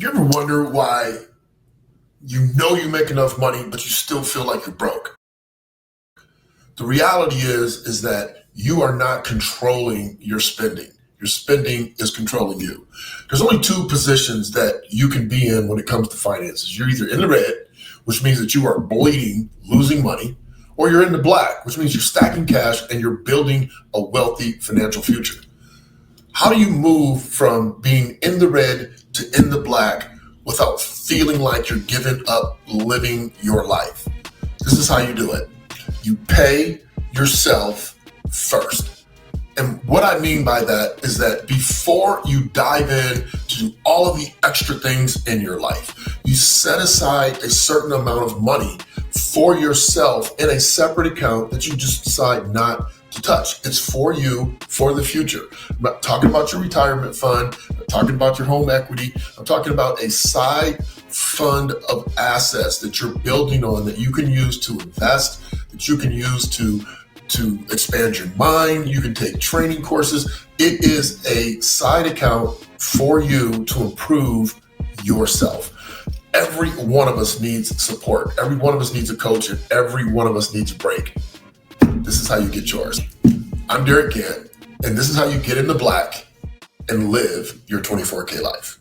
You ever wonder why you make enough money, but you still feel like you're broke? The reality is that you are not controlling your spending. Your spending is controlling you. There's only two positions that you can be in when it comes to finances. You're either in the red, which means that you are bleeding, losing money, or you're in the black, which means you're stacking cash and you're building a wealthy financial future. How do you move from being in the red to in the black without feeling like you're giving up living your life? This is how you do it. You pay yourself first. And what I mean by that is that before you dive in to do all of the extra things in your life, you set aside a certain amount of money for yourself in a separate account that you just decide not to touch. It's for you, for the future. I'm not talking about your retirement fund. I'm not talking about your home equity. I'm talking about a side fund of assets that you're building on that you can use to invest, that you can use to expand your mind. You can take training courses. It is a side account for you to improve yourself. Every one of us needs support. Every one of us needs a coach, and every one of us needs a break. This is how you get yours. I'm Derick Gant, and this is how you get in the black and live your 24K life.